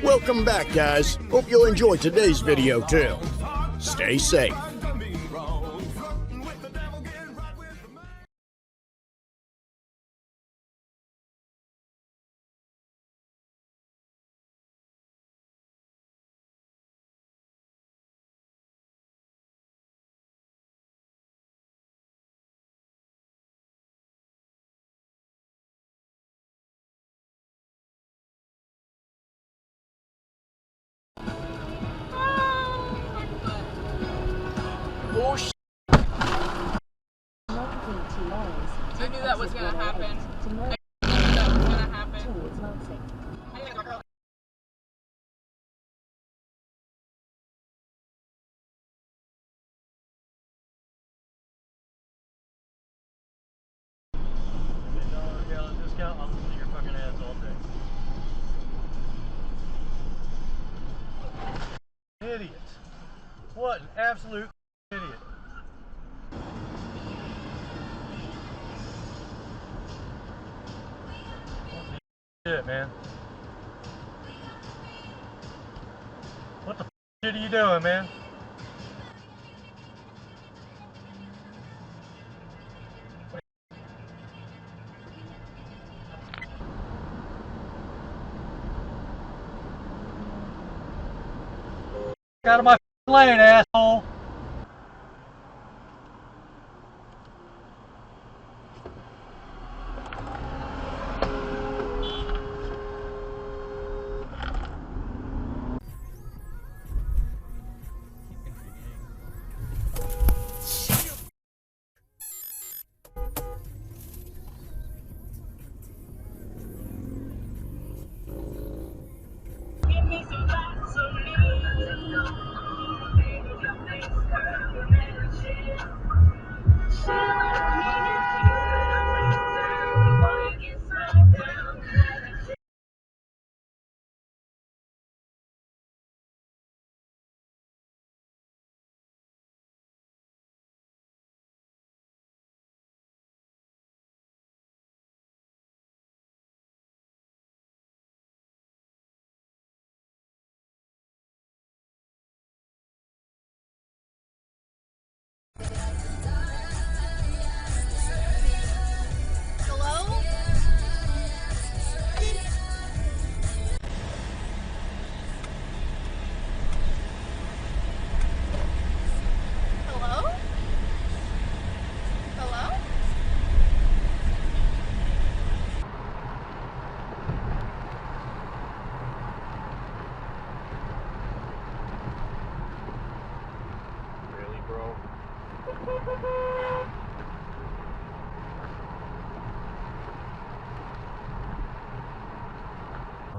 Welcome back, guys. Hope you'll enjoy today's video too. Stay safe. Oh, shit. I knew that was gonna happen. I knew that was gonna happen. $10 discount, I'll listen to your fucking ads all day. Idiots. What an absolute idiot. Shit, man. What the shit are you doing, man? Out of my lane, asshole.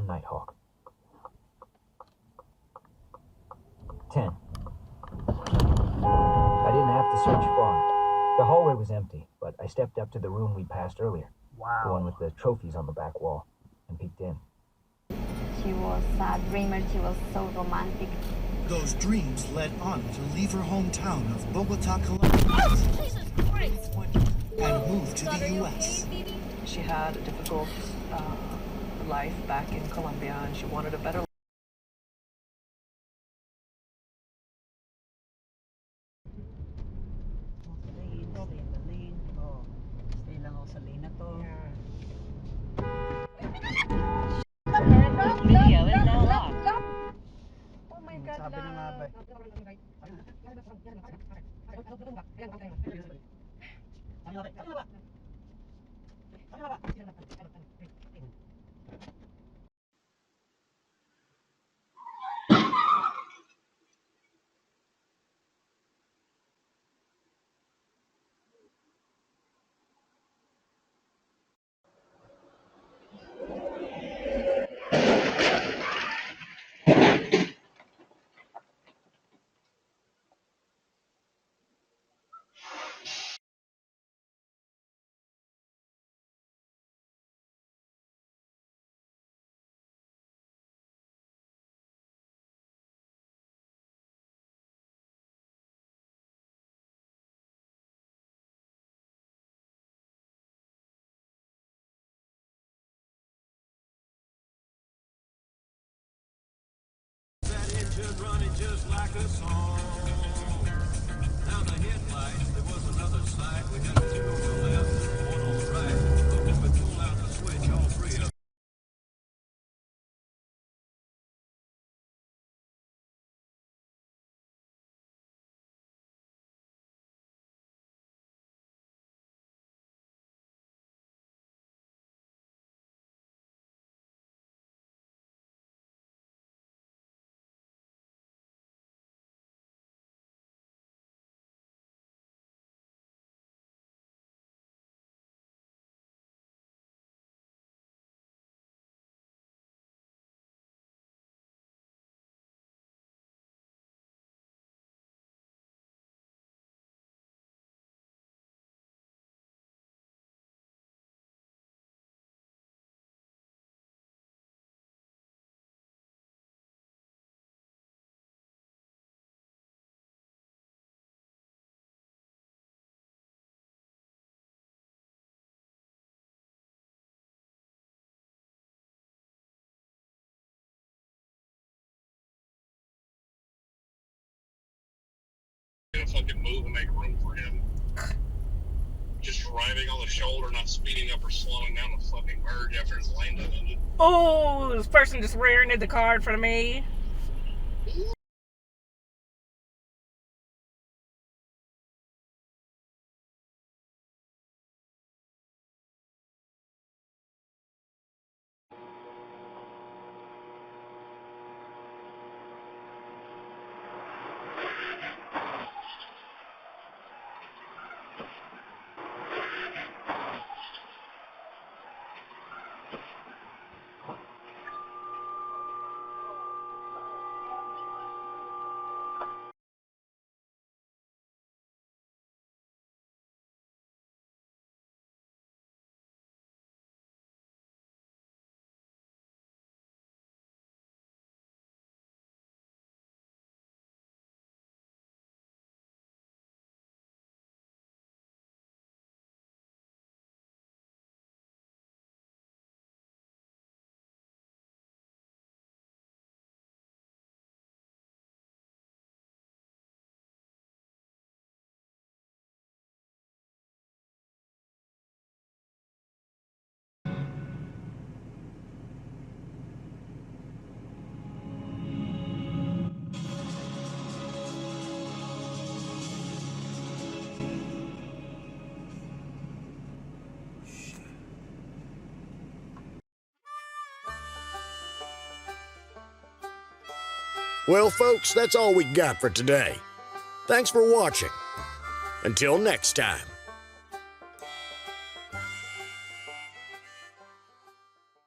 Nighthawk. 10. I didn't have to search far. The hallway was empty, but I stepped up to the room we passed earlier. Wow. The one with the trophies on the back wall, and peeked in. She was a dreamer. She was so romantic. Those dreams led on to leave her hometown of Bogota, Colombia, and move to the U.S. She had a difficult life back in Colombia, and she wanted a better life. Video is now locked. Oh my God, been running just like a song. Now the headlights, there was another sight. We got two on the left, one on the right. Look up and pull out the switch, all three of them. Fucking move and make room for him. Just driving on the shoulder, not speeding up or slowing down the fucking merge after his lane done ended. Oh, this person just rearing into the car in front of me. Well, folks, that's all we got for today. Thanks for watching. Until next time.